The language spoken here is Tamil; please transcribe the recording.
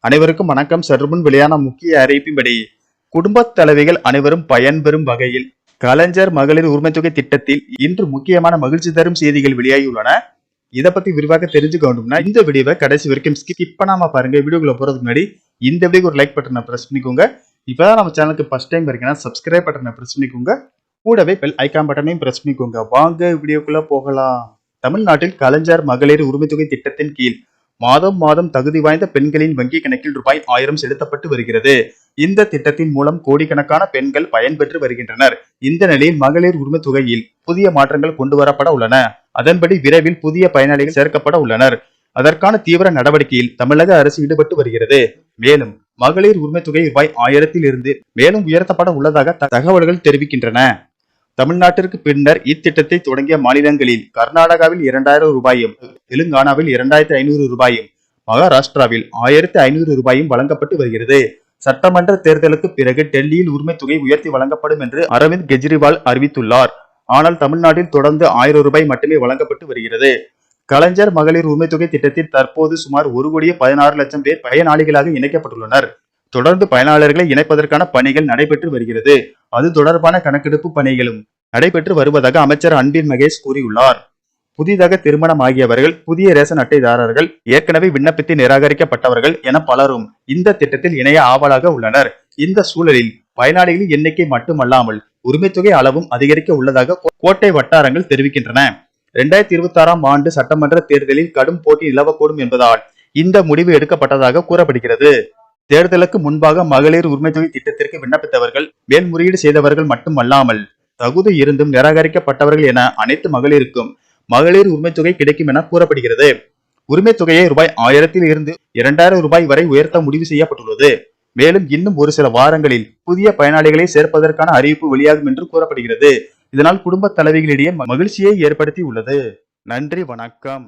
அனைவருக்கும் வணக்கம். சற்றுமுன் வெளியான முக்கிய அறிவிப்பின்படி குடும்பத் தலைவிகள் அனைவரும் பயன்பெறும் வகையில் கலைஞர் மகளிர் உரிமை தொகை திட்டத்தில் இன்று முக்கியமான மகிழ்ச்சி தரும் செய்திகள் வெளியாகியுள்ளன. இதை பத்தி விரிவாக தெரிஞ்சுக்க வேண்டும்னா இந்த வீடியோவை கடைசி வரைக்கும் ஸ்கிப் பண்ணாம பாருங்க. வீடியோக்குள்ள போறதுக்கு முன்னாடி இந்த வீடியோக்கு ஒரு லைக் பட்டனை பிரஸ் பண்ணிக்கோங்க. இப்பதான் நம்ம சேனலுக்கு ஃபர்ஸ்ட் டைம் இருக்கீங்கன்னா சப்ஸ்கிரைப் பட்டனை பிரஸ் பண்ணிக்கோங்க. கூடவே பெல் ஐகான் பட்டனையும் பிரஸ் பண்ணிக்கோங்க. வாங்க வீடியோக்குள்ள போகலாம். தமிழ்நாட்டில் கலைஞர் மகளிர் உரிமை தொகை திட்டத்தின் கீழ் மாதம் தகுதி வாய்ந்த பெண்களின் வங்கி கணக்கில் ரூபாய் 1000 செலுத்தப்பட்டு வருகிறது. இந்த திட்டத்தின் மூலம் கோடிக்கணக்கான பெண்கள் பயன்பெற்று வருகின்றனர். இந்த நிலையில் மகளிர் உரிமை தொகையில் புதிய மாற்றங்கள் கொண்டு வரப்பட உள்ளன. அதன்படி விரைவில் புதிய பயனாளிகள் சேர்க்கப்பட உள்ளனர். அதற்கான தீவிர நடவடிக்கையில் தமிழக அரசு ஈடுபட்டு வருகிறது. மேலும் மகளிர் உரிமை தொகை ரூபாய் 1000 மேலும் உயர்த்தப்பட உள்ளதாக தகவல்கள் தெரிவிக்கின்றன. தமிழ்நாட்டிற்கு பின்னர் இத்திட்டத்தை தொடங்கிய மாநிலங்களில் கர்நாடகாவில் 2000 ரூபாயும், தெலுங்கானாவில் 2500 ரூபாயும், மகாராஷ்டிராவில் 1500 ரூபாயும் வழங்கப்பட்டு வருகிறது. சட்டமன்ற தேர்தலுக்கு பிறகு டெல்லியில் உரிமை தொகை உயர்த்தி வழங்கப்படும் என்று அரவிந்த் கெஜ்ரிவால் அறிவித்துள்ளார். ஆனால் தமிழ்நாட்டில் தொடர்ந்து 1000 ரூபாய் மட்டுமே வழங்கப்பட்டு வருகிறது. கலைஞர் மகளிர் உரிமை தொகை திட்டத்தில் தற்போது சுமார் 1,16,00,000 பேர் பயனாளிகளாக இணைக்கப்பட்டுள்ளனர். தொடர்ந்து பயனாளர்களை இணைப்பதற்கான பணிகள் நடைபெற்று வருகிறது. அது தொடர்பான கணக்கெடுப்பு பணிகளும் நடைபெற்று வருவதாக அமைச்சர் அன்பில் மகேஷ் கூறியுள்ளார். புதிதாக திருமணமாகியவர்கள், புதிய ரேஷன் அட்டைதாரர்கள், ஏற்கனவே விண்ணப்பித்து நிராகரிக்கப்பட்டவர்கள் என பலரும் இந்த திட்டத்தில் இணைய ஆவலாக உள்ளனர். இந்த சூழலில் பயனாளிகளின் எண்ணிக்கை மட்டுமல்லாமல் உரிமை தொகை அளவும் அதிகரிக்க உள்ளதாக கோட்டை வட்டாரங்கள் தெரிவிக்கின்றன. 2026ஆம் ஆண்டு சட்டமன்ற தேர்தலில் கடும் போட்டி நிலவக்கூடும் என்பதால் இந்த முடிவு எடுக்கப்பட்டதாக கூறப்படுகிறது. தேர்தலுக்கு முன்பாக மகளிர் உரிமை தொகை திட்டத்திற்கு விண்ணப்பித்தவர்கள், மேல்முறையீடு செய்தவர்கள் மட்டுமல்லாமல் தகுதி இருந்தும் நிராகரிக்கப்பட்டவர்கள் என அனைத்து மகளிருக்கும் மகளிர் உரிமை தொகை கிடைக்கும் என கூறப்படுகிறது. உரிமை தொகையை ரூபாய் 1000 2000 ரூபாய் வரை உயர்த்த முடிவு செய்யப்பட்டுள்ளது. மேலும் இன்னும் ஒரு சில வாரங்களில் புதிய பயனாளிகளை சேர்ப்பதற்கான அறிவிப்பு வெளியாகும் என்று கூறப்படுகிறது. இதனால் குடும்ப தலைவிகளிடையே மகிழ்ச்சியை ஏற்படுத்தி உள்ளது. நன்றி, வணக்கம்.